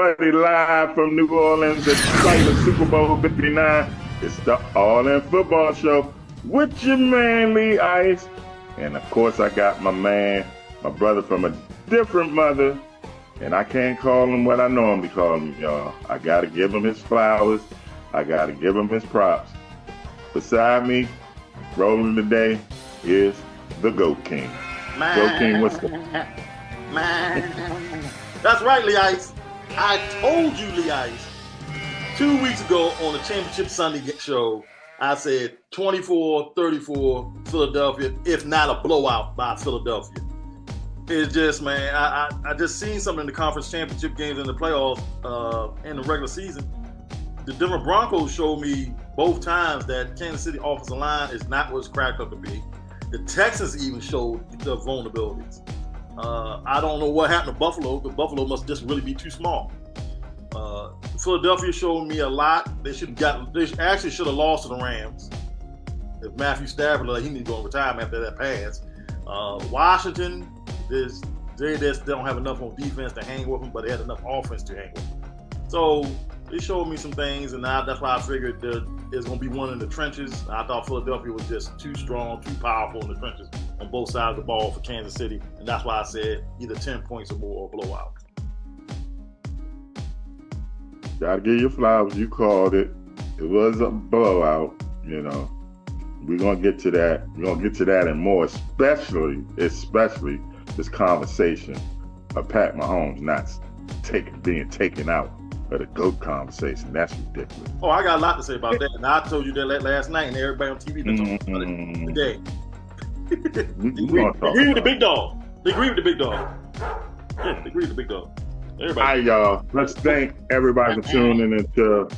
everybody live from New Orleans at the site of Super Bowl 59. It's the All In Football Show with your man Lee Ice. And of course, I got my man, my brother from a different mother. And I can't call him what I normally call him, y'all. I got to give him his flowers. I got to give him his props. Beside me, rolling today, is the GOAT King. GOAT King, what's up? Man. That's right, Lee Ice. I told you, Lee Ice, 2 weeks ago on the Championship Sunday show, I said 24-34 Philadelphia, if not a blowout by Philadelphia. It's just, man, I just seen something in the conference championship games in the playoffs in the regular season. The Denver Broncos showed me both times that Kansas City offensive line is not what it's cracked up to be. The Texans even showed the vulnerabilities. I don't know what happened to Buffalo, but Buffalo must just really be too small. Philadelphia showed me a lot. They actually should have lost to the Rams. If Matthew Stafford, he needs to go in retirement after that pass. Washington, they just don't have enough on defense to hang with them, but they had enough offense to hang with them. So it showed me some things, and that's why I figured there's going to be one in the trenches. I thought Philadelphia was just too strong, too powerful in the trenches on both sides of the ball for Kansas City, and that's why I said either 10 points or more or blowout. Gotta give you flowers. You called it. It was a blowout, you know. We're going to get to that. We're going to get to that and more, especially this conversation of Pat Mahomes not being taken out of the GOAT conversation. That's ridiculous. Oh, I got a lot to say about that. And I told you that last night, and everybody on TV been talking about it today. They agree with the big dog. They agree with the big dog. Yeah, they agree with the big dog. Everybody. All right, y'all. Let's thank everybody for tuning into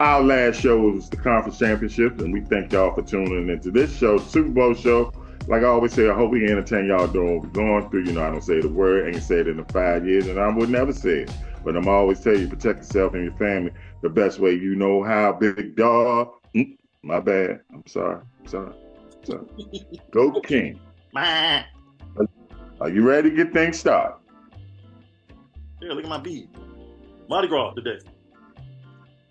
our last show was the conference championship, and we thank y'all for tuning into this show, Super Bowl show. Like I always say, I hope we entertain y'all during what we're going through. You know, I don't say the word, ain't said it in 5 years, and I would never say it. But I'm always tell you, protect yourself and your family the best way you know how. Big dog. My bad. I'm sorry. GOAT King. Are you ready to get things started? Yeah, look at my bead. Mardi Gras today.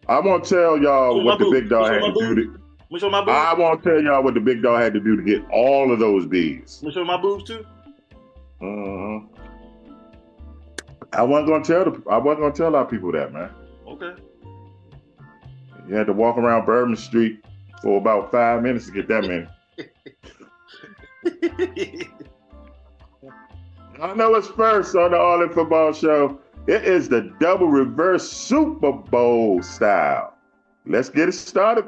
I won't tell y'all what the big dog had to do. I won't tell y'all what the big dog had to do to get all of those beads. Let me show my boobs too. I wasn't gonna tell our people that, man. Okay. You had to walk around Bourbon Street for about 5 minutes to get that many. I know it's first on the All In Football Show. It is the double reverse Super Bowl style. Let's get it started.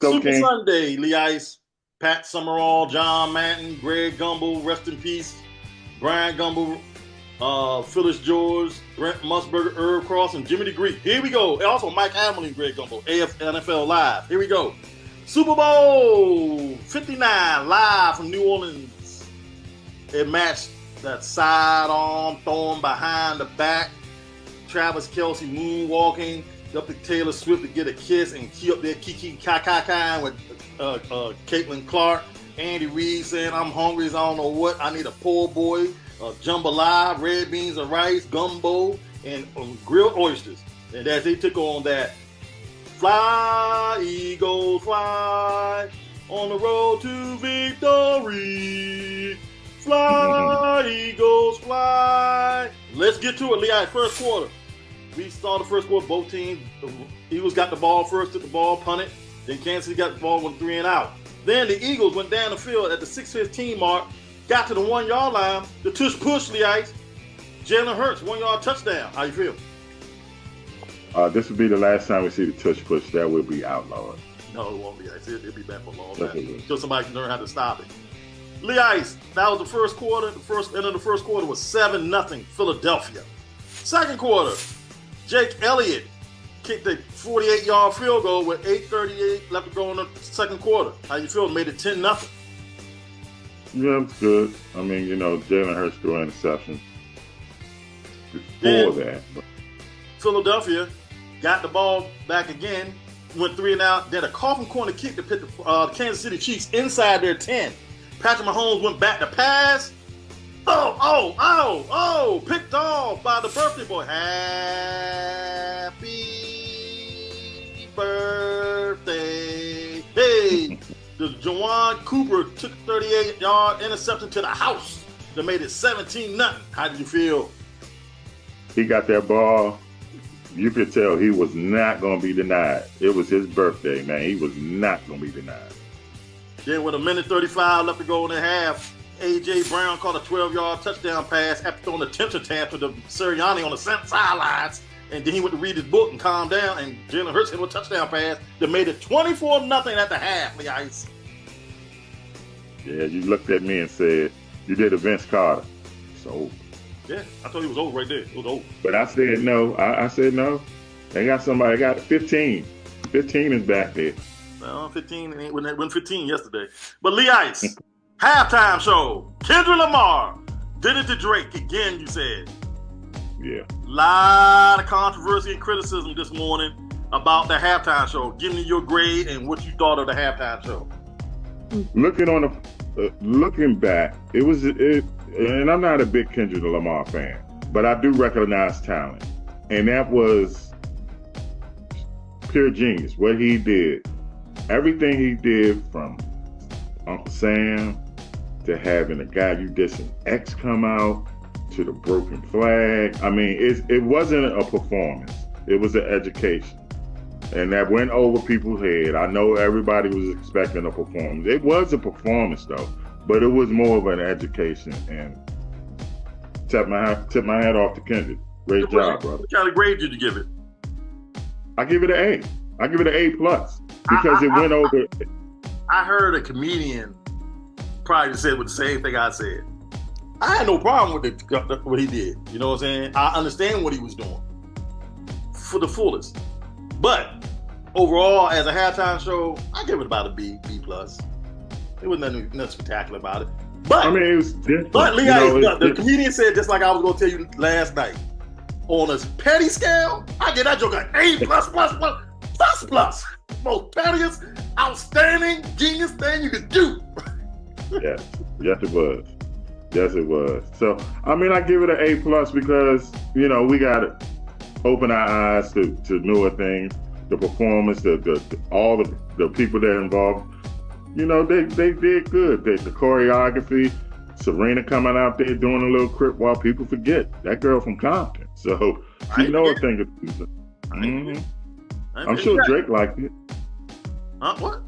Super Sunday, Lee Ice, Pat Summerall, John Manton, Greg Gumbel, rest in peace, Brian Gumbel, Phyllis George, Brent Musburger, Herb Cross, and Jimmy the Greek. Here we go. And also Mike Hamlin and Greg Gumbel, NFL Live. Here we go. Super Bowl 59 live from New Orleans. It matched that sidearm throwing behind the back. Travis Kelce moonwalking up to Taylor Swift to get a kiss and key up there Kiki Kaka with Caitlin Clark. Andy Reid saying, I'm hungry as I don't know what. I need a poor boy, jambalaya, red beans and rice, gumbo, and grilled oysters. And as they took on that, fly, Eagles, fly, on the road to victory. Fly, Eagles, fly. Let's get to it, Lee. First quarter. We saw the first quarter, both teams. The Eagles got the ball first, took the ball, punted. Then Kansas City got the ball, went 3 and out. Then the Eagles went down the field at the 6:15 mark, got to the 1 yard line. The tush push, Lee Ice. Jalen Hurts, 1 yard touchdown. How you feel? This will be the last time we see the tush push. That will be outlawed. No, it won't be. It'll be back for a long time. Until somebody can learn how to stop it. Lee Ice, that was the first quarter. The end of the first quarter was 7-0 Philadelphia. Second quarter, Jake Elliott kicked a 48-yard field goal with 8:38 left to go in the second quarter. How you feel? Made it 10-0. Yeah, it's good. I mean, you know, Jalen Hurts threw an interception before that. Philadelphia got the ball back again, went 3 and out. Then a coffin corner kick to put the Kansas City Chiefs inside their 10. Patrick Mahomes went back to pass. Picked off by the birthday boy. birthday. Hey, the Jawan Cooper took 38-yard interception to the house that made it 17-0. How did you feel? He got that ball. You could tell he was not going to be denied. It was his birthday, man. He was not going to be denied. Then with 1:35 left to go in the half, A.J. Brown caught a 12-yard touchdown pass after throwing a temper tantrum to Sirianni on the sidelines. And then he went to read his book and calm down, and Jalen Hurts hit a touchdown pass that made it 24-0 at the half, the Ice. Yeah, you looked at me and said, you did a Vince Carter. So. Yeah, I told you it was over right there. It was over. But I said no. I said no. They got somebody. They got 15. 15 is back there. No, 15. It went 15 yesterday. But Lee Ice, halftime show. Kendrick Lamar did it to Drake again, you said. Yeah. Lot of controversy and criticism this morning about the halftime show. Give me your grade and what you thought of the halftime show. Looking back, and I'm not a big Kendrick Lamar fan, but I do recognize talent. And that was pure genius. What he did, everything he did, from Uncle Sam to having a guy you dissing X come out to the broken flag. I mean, it wasn't a performance. It was an education. And that went over people's head. I know everybody was expecting a performance. It was a performance, though, but it was more of an education. And tip my hat off to Kendrick. Great job, brother. What kind of grade did you give it? I give it an A. I give it an A+ because it went over. I heard a comedian probably said the same thing I said. I had no problem with what he did. You know what I'm saying? I understand what he was doing for the fullest. But overall, as a halftime show, I give it about a B+. It was nothing spectacular about it. But I mean, it was different. But Lee, the comedian said, just like I was going to tell you last night, on a petty scale, I give that joke an A++++++. Most pettiest, outstanding, genius thing you could do. Yes, it was. Yes, it was. So, I mean, I give it an A+ because, we got to open our eyes to newer things. The performance, all the people that are involved, they did good. The choreography, Serena coming out there doing a little crip while people forget that girl from Compton. So she know a thing or two. Mm-hmm. I'm sure Drake liked it. Huh? What?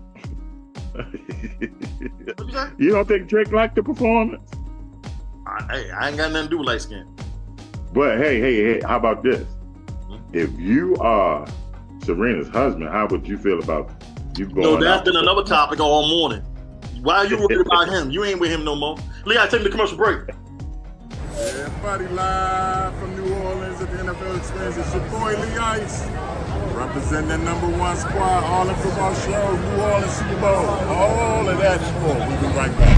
You don't think Drake liked the performance? I ain't got nothing to do with light skin. But hey, how about this? If you are Serena's husband, how would you feel about you going? No, that's been another topic all morning. Why are you worried about him? You ain't with him no more. Lee, I take the commercial break. Everybody live from New Orleans at the NFL Experience. It's your boy Lee Ice, representing the #1 squad, all in football show, New Orleans Super Bowl, all of that and more. We'll be right back.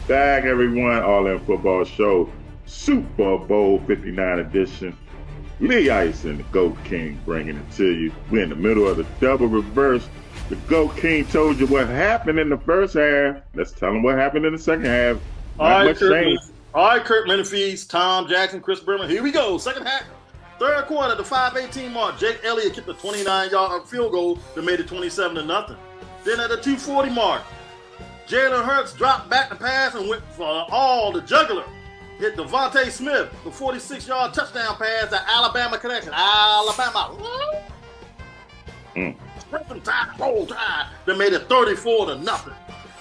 Back, everyone, All In Football Show, Super Bowl 59 edition. Lee Ice and the GOAT King bringing it to you. We're in the middle of the double reverse. The GOAT King told you what happened in the first half. Let's tell him what happened in the second half. All right, Kurt Menefees, Tom Jackson, Chris Berman. Here we go. Second half. Third quarter, the 5:18 mark. Jake Elliott kicked a 29-yard field goal that made it 27-0. Then at the 2:40 mark, Jalen Hurts dropped back the pass and went for all the juggler. Hit Devontae Smith, the 46-yard touchdown pass at Alabama connection. Alabama. Roll tide. That made it 34-0.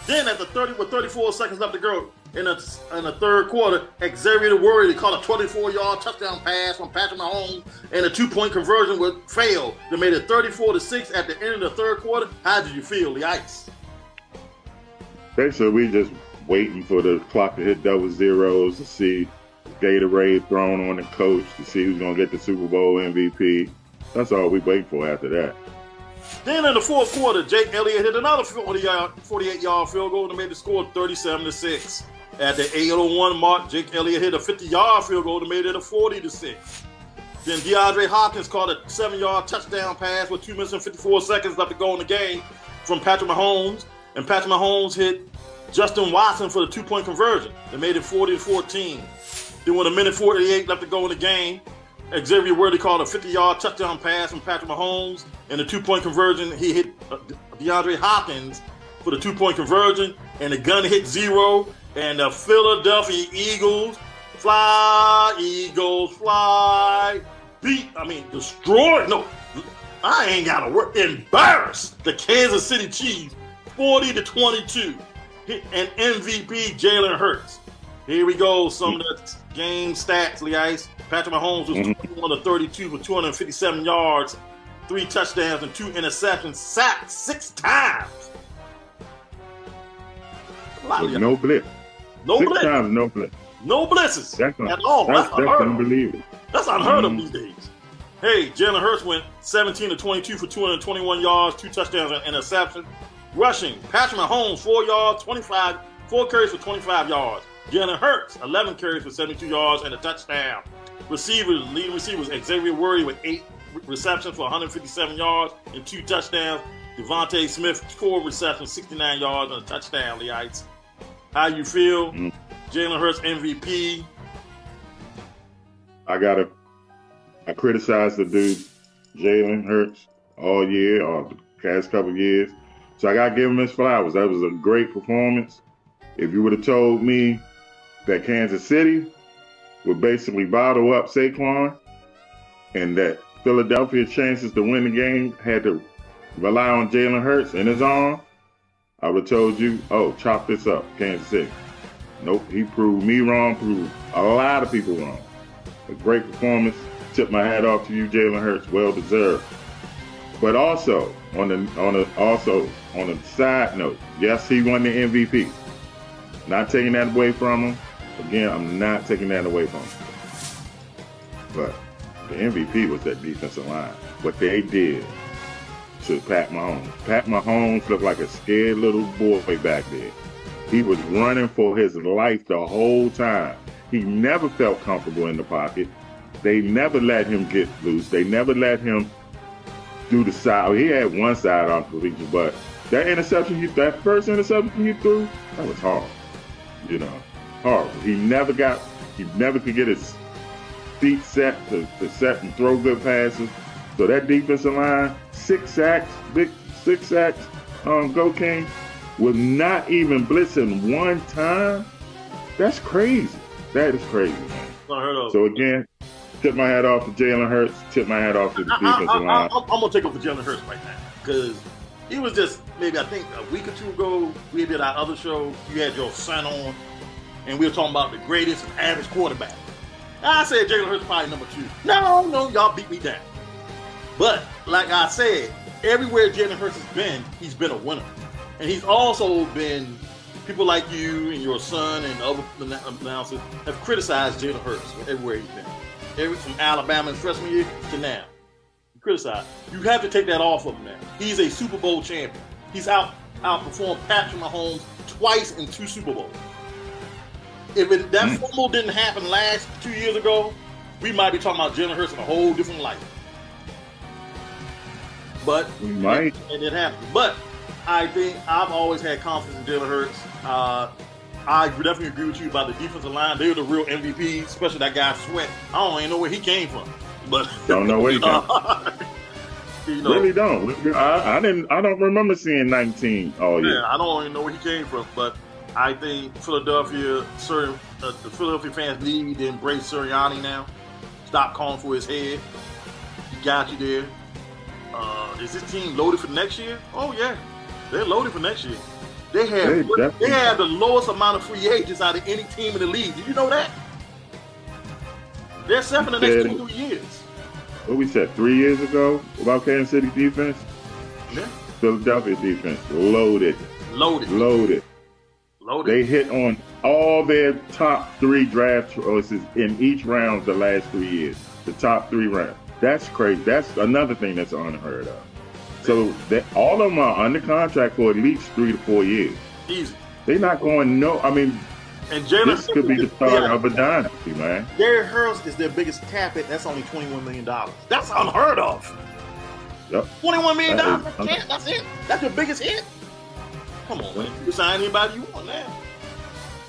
Then at the 34 seconds left to go in the third quarter, Xavier Worthy caught a 24-yard touchdown pass from Patrick Mahomes, and a 2-point conversion would fail. That made it 34-6 at the end of the third quarter. How did you feel, the Ice? Basically, we just waiting for the clock to hit double zeros to see Gatorade thrown on the coach to see who's going to get the Super Bowl MVP. That's all we wait for after that. Then in the fourth quarter, Jake Elliott hit another 48-yard field goal and made the score 37-6. At the 8:01 mark, Jake Elliott hit a 50-yard field goal and made it a 40-6. Then DeAndre Hopkins caught a 7-yard touchdown pass with 2 minutes and 54 seconds left to go in the game from Patrick Mahomes. And Patrick Mahomes hit Justin Watson for the 2-point conversion. They made it 40-14. Then with a minute 48 left to go in the game, Xavier Worthy called a 50-yard touchdown pass from Patrick Mahomes. And the 2-point conversion, he hit DeAndre Hopkins for the 2-point conversion. And the gun hit zero. And the Philadelphia Eagles, fly, destroyed. No, I ain't got to work. Embarrassed the Kansas City Chiefs 40-22. And MVP Jalen Hurts. Here we go. Some of the game stats, Lee Ice. Patrick Mahomes was 21-32 for 257 yards, 3 touchdowns, and 2 interceptions, sacked 6 times. No blitz. No 6 blitz. times, no blitz. No blitzes at all. That's unbelievable. That's unheard of these days. Hey, Jalen Hurts went 17-22 for 221 yards, 2 touchdowns, and interception. Rushing, Patrick Mahomes, 4 carries for 25 yards. Jalen Hurts, 11 carries for 72 yards and a touchdown. Leading receivers, Xavier Worthy with 8 receptions for 157 yards and 2 touchdowns. Devontae Smith, 4 receptions, 69 yards and a touchdown, Lee Ites. How you feel? Jalen Hurts MVP. I criticized the dude, Jalen Hurts, all year, or the past couple of years. So I gotta give him his flowers. That was a great performance. If you would have told me that Kansas City would basically bottle up Saquon and that Philadelphia's chances to win the game had to rely on Jalen Hurts in his arm, I would have told you, chop this up, Kansas City. Nope, he proved me wrong, proved a lot of people wrong. A great performance. Tip my hat off to you, Jalen Hurts. Well deserved. But also, on a side note, yes, he won the MVP. Not taking that away from him. Again, I'm not taking that away from him. But the MVP was that defensive line. What they did to Pat Mahomes. Pat Mahomes looked like a scared little boy back there. He was running for his life the whole time. He never felt comfortable in the pocket. They never let him get loose. They never let him do the side. He had one side on completion, but that first interception you threw, that was hard. Horrible. He never could get his feet set to set and throw good passes. So that defensive line, 6 sacks, big 6 sacks, Go King, with not even blitzing one time. That's crazy. That is crazy, man. So again, tip my hat off to Jalen Hurts. Tip my hat off to the defensive line. I'm gonna take over Jalen Hurts right now because he was just maybe I think a week or two ago we did our other show. You had your son on, and we were talking about the greatest average quarterback. I said Jalen Hurts probably number 2. No, y'all beat me down. But like I said, everywhere Jalen Hurts has been, he's been a winner, and he's also been. People like you and your son and other announcers have criticized Jalen Hurts everywhere he's been. From Alabama in freshman year to now. Criticized. You have to take that off of him now. He's a Super Bowl champion. He's outperformed Patrick Mahomes twice in 2 Super Bowls. If that fumble didn't happen last 2 years ago, we might be talking about Jalen Hurts in a whole different light. But we might. And it happened. But I think I've always had confidence in Jalen Hurts. I definitely agree with you about the defensive line. They're the real MVPs, especially that guy Sweat. I don't even know where he came from. But don't know where he came from. Really don't. I don't remember seeing 19 all year. Yeah, I don't even know where he came from. But I think the Philadelphia fans need to embrace Sirianni now. Stop calling for his head. He got you there. Is this team loaded for next year? Oh yeah, they're loaded for next year. They have the lowest amount of free agents out of any team in the league. Did you know that? They're set for the next 2 years. What we said 3 years ago about Kansas City defense? Yeah. Philadelphia defense loaded. Loaded. They hit on all their top 3 draft choices in each round the last 3 years. The top 3 rounds. That's crazy. That's another thing that's unheard of. So all of them are under contract for at least 3 to 4 years. Easy. They're not going And Jalen, this could be the start of a dynasty, man. Derrick Hurst is their biggest cap hit. That's only $21 million. That's unheard of. Yep. $21 million. That That's it. That's your biggest hit. Come on, man. You can sign anybody you want now.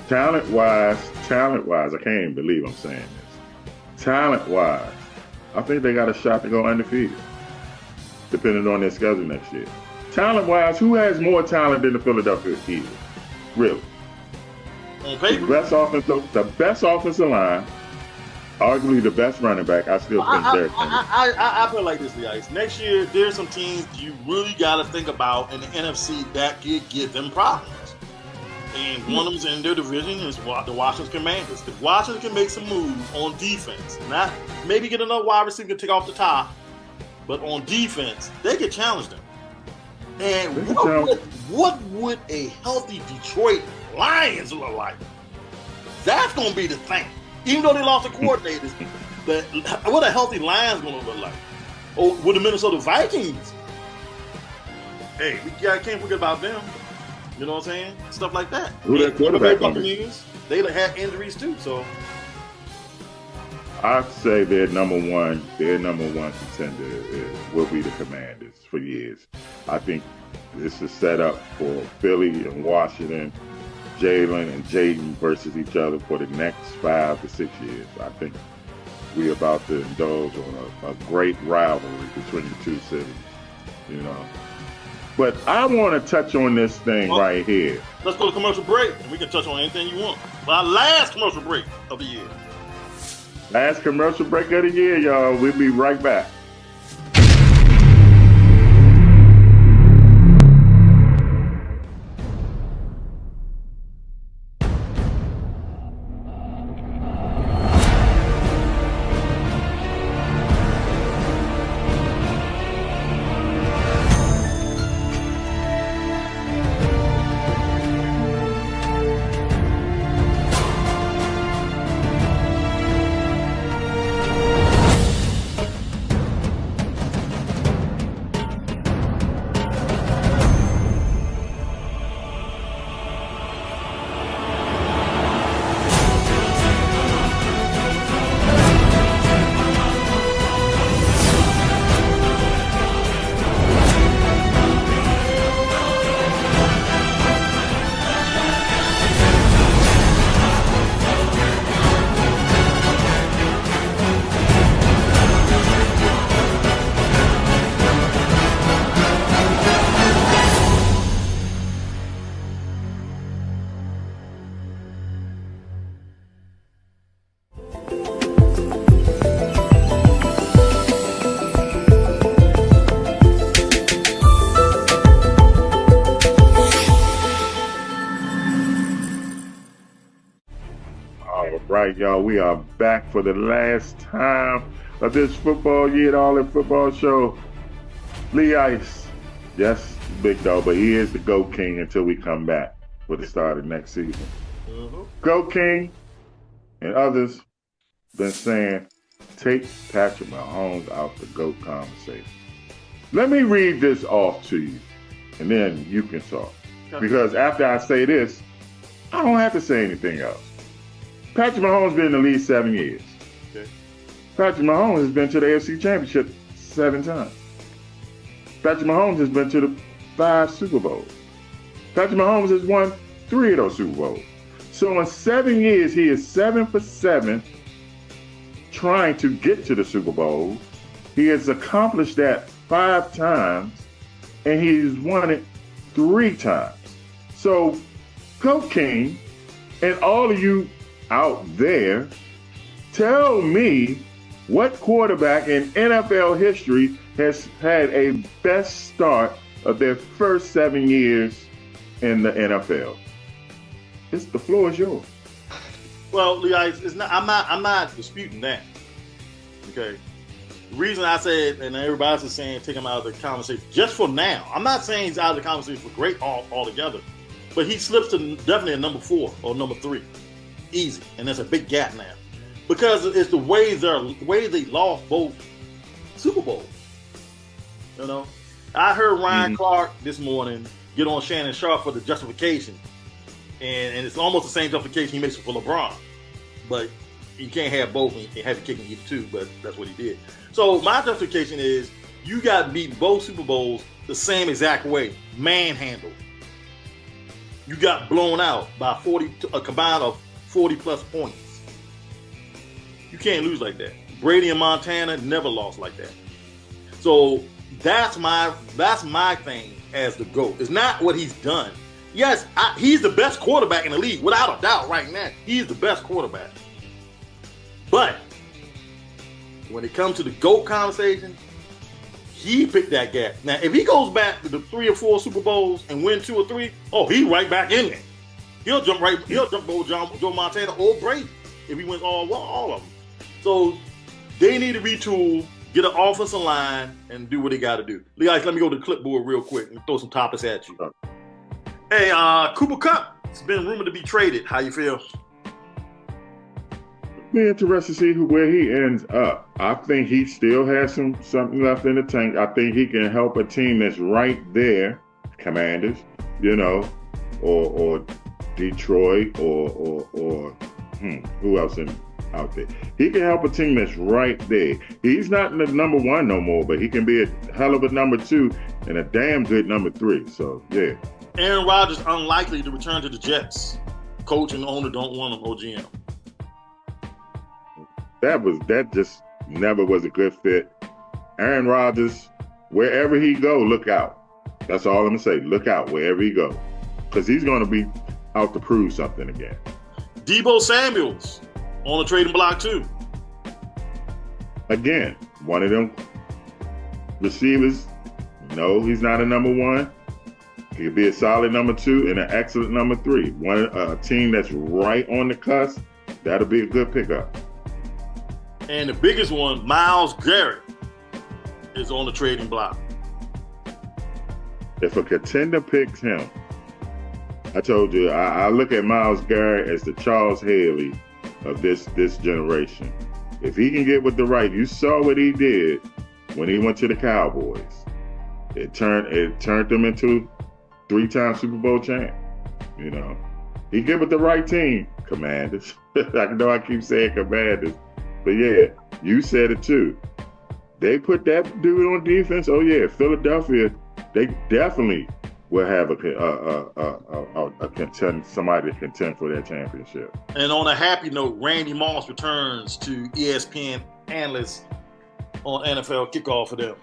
Talent-wise, I can't even believe I'm saying this. Talent-wise, I think they got a shot to go undefeated, depending on their schedule next year. Talent-wise, who has more talent than the Philadelphia Eagles? Really? On paper. The best offensive line, arguably the best running back. I still think Derrick Henry. I feel like this, Ice. Next year, there's some teams you really got to think about in the NFC that could give them problems. And one of them's in their division is the Washington Commanders. If Washington can make some moves on defense, not maybe get another wide receiver to take off the top, but on defense, they could challenge them. And what would a healthy Detroit Lions look like? That's going to be the thing. Even though they lost the coordinators, what a healthy Lions going to look like? Or with the Minnesota Vikings? Hey, can't forget about them. You know what I'm saying? Stuff like that. Who that quarterback going to be? They had injuries too, so. I'd say their number one contender will be the Commanders for years. I think this is set up for Philly and Washington, Jalen and Jaden versus each other for the next 5 to 6 years. I think we're about to indulge on a great rivalry between the two cities, you know. But I want to touch on this thing right here. Let's go to commercial break, and we can touch on anything you want. Our last commercial break of the year. Last commercial break of the year, y'all. We'll be right back. Right, y'all, we are back for the last time of this football year, All In Football Show. Lee Ice, yes, big dog, but he is the GOAT King until we come back for the start of next season. GOAT King and others been saying, take Patrick Mahomes out the GOAT conversation. Let me read this off to you, and then you can talk. Because after I say this, I don't have to say anything else. Patrick Mahomes been in the league 7 years. Okay. Patrick Mahomes has been to the AFC Championship 7 times. Patrick Mahomes has been to the 5 Super Bowls. Patrick Mahomes has won 3 of those Super Bowls. So in 7 years, he is 7 for 7 trying to get to the Super Bowl. He has accomplished that 5 times, and he's won it 3 times. So, GOAT King, and all of you out there, tell me what quarterback in NFL history has had a best start of their first 7 years in the NFL. The floor is yours. Well, Leah, I'm not disputing that. Okay. The reason I said, and everybody else is saying, take him out of the conversation just for now. I'm not saying he's out of the conversation for great altogether. but he slips to definitely a number 4 or number 3, easy, and that's a big gap now because it's the way they lost both Super Bowls. You know, I heard Ryan Clark this morning get on Shannon Sharp for the justification, and it's almost the same justification he makes for LeBron, but you can't have both and have to kick him either too. But that's what he did. So my justification is you got beaten both Super Bowls the same exact way, manhandled. You got blown out by a combined of 40 plus points. You can't lose like that. Brady and Montana never lost like that. So that's my thing as the GOAT. It's not what he's done. Yes, he's the best quarterback in the league, without a doubt right now. He's the best quarterback. But when it comes to the GOAT conversation, he picked that gap. Now, if he goes back to the 3 or 4 Super Bowls and win 2 or 3, he's right back in there. He'll jump over Joe Montana or Brady if he wins all of them. So they need to retool, get an offensive line, and do what they got to do. Guys, let me go to the clipboard real quick and throw some topics at you. Hey, Cooper Kupp, it's been rumored to be traded. How you feel? Be interested to see where he ends up. I think he still has something left in the tank. I think he can help a team that's right there, Commanders, or Detroit, or who else out there? He can help a team that's right there. He's not the number 1 no more, but he can be a hell of a number 2 and a damn good number 3. So yeah. Aaron Rodgers unlikely to return to the Jets. Coach and owner don't want him. OGM. That just never was a good fit. Aaron Rodgers, wherever he go, look out. That's all I'm gonna say. Look out wherever he go, because he's gonna be out to prove something again. Deebo Samuel's on the trading block too. Again, one of them receivers. No, he's not a number 1. He could be a solid number 2 and an excellent number 3. A team that's right on the cusp. That'll be a good pickup. And the biggest one, Myles Garrett, is on the trading block. If a contender picks him, I told you, I look at Myles Garrett as the Charles Haley of this generation. If he can get with the right, you saw what he did when he went to the Cowboys. It turned them into 3-time Super Bowl champ. He get with the right team, Commanders. I know I keep saying Commanders. But yeah, you said it too. They put that dude on defense. Oh yeah, Philadelphia, they definitely will have a contend, somebody to contend for that championship. And on a happy note, Randy Moss returns to ESPN analyst on NFL kickoff for them.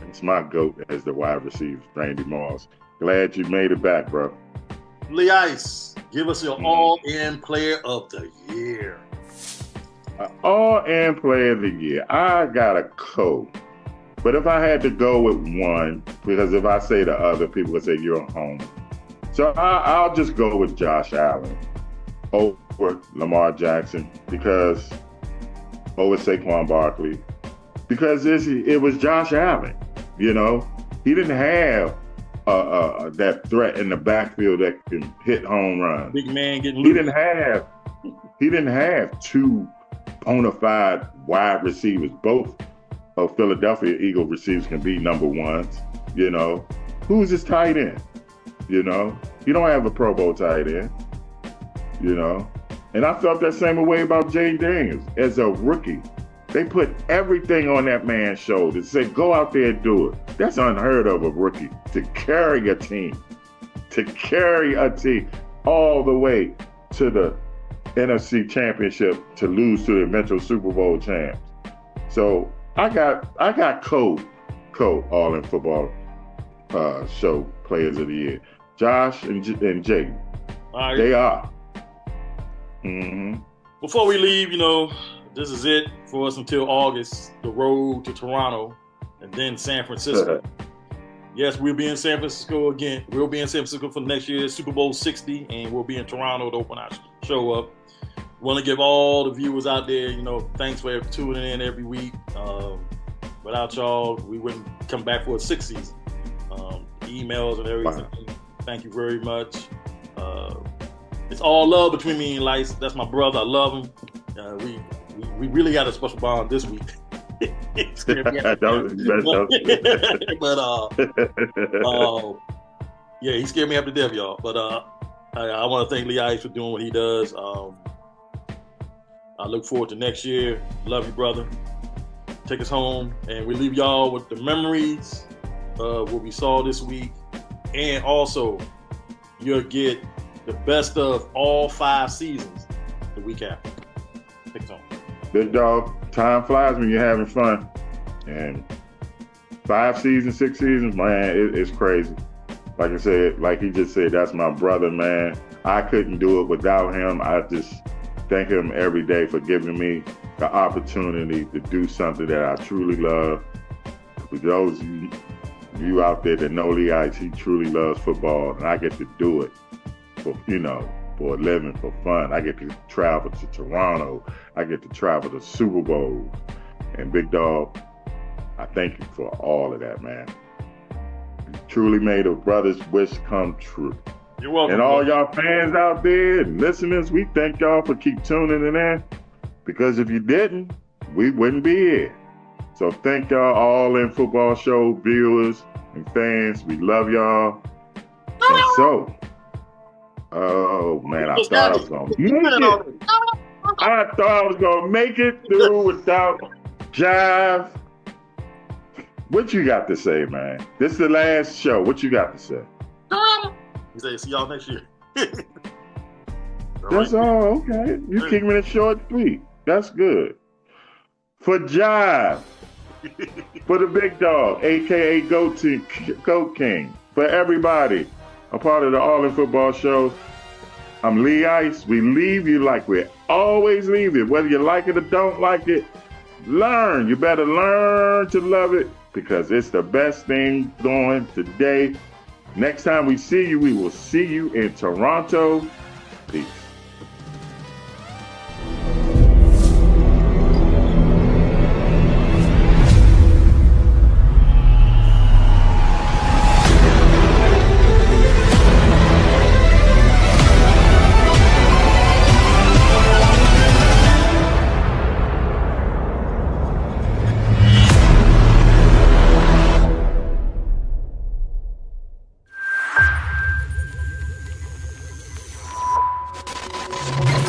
It's my GOAT as the wide receiver, Randy Moss. Glad you made it back, bro. Lee Ice, give us your all-in player of the year. All-in player of the year. I got a coat. But if I had to go with one, because if I say the other, people would say you're home. So I'll just go with Josh Allen over Lamar Jackson, because over Saquon Barkley, because it was Josh Allen. He didn't have that threat in the backfield that can hit home runs. Big man getting loose. He didn't have 2 bona fide wide receivers. Both of Philadelphia Eagle receivers can be number 1s. Who's his tight end? You don't have a Pro Bowl tight end. And I felt that same way about Jay Daniels as a rookie. They put everything on that man's shoulders. Said, go out there and do it. That's unheard of, a rookie to carry a team all the way to the NFC Championship to lose to the eventual Super Bowl champs. So I got Cole all in football show players of the year. Josh and Jay. Right. They are. Mm-hmm. Before we leave, this is it for us until August, the road to Toronto and then San Francisco. Yes, we'll be in San Francisco again. We'll be in San Francisco for next year's Super Bowl 60, and we'll be in Toronto to open our show up. Want to give all the viewers out there, thanks for tuning in every week. Without y'all, we wouldn't come back for a 6th season. Emails and everything. Wow. Thank you very much. It's all love between me and Lice. That's my brother. I love him. We really got a special bond this week. Scared me out. Yeah, he scared me up to death, y'all. But I want to thank Lee Ice for doing what he does. I look forward to next year. Love you, brother. Take us home, and we leave y'all with the memories of what we saw this week, and also you'll get the best of all 5 seasons the week after. Take us home. Big dog, time flies when you're having fun, and 5 seasons, 6 seasons, man, it's crazy. Like I said, like he just said, that's my brother, man. I couldn't do it without him. I just thank him every day for giving me the opportunity to do something that I truly love. For those of you out there that know Lee Ice, he truly loves football, and I get to do it for a living, for fun. I get to travel to Toronto. I get to travel to Super Bowl. And Big Dog, I thank you for all of that, man. You truly made a brother's wish come true. You're welcome. And all y'all fans out there and listeners, we thank y'all for keep tuning in. Because if you didn't, we wouldn't be here. So thank y'all all in Football Show viewers and fans. We love y'all. And so, oh man, I thought I was gonna make it. I thought I was gonna make it through without Jive. What you got to say, man? This is the last show. What you got to say? He said, see y'all next year. That's all, okay. You keep me in a short tweet. That's good. For Jive, for the Big Dog, a.k.a. Goat King, for everybody, a part of the All In Football Show, I'm Lee Ice. We leave you like we always leave you. Whether you like it or don't like it, learn. You better learn to love it because it's the best thing going today. Next time we see you, we will see you in Toronto. Peace.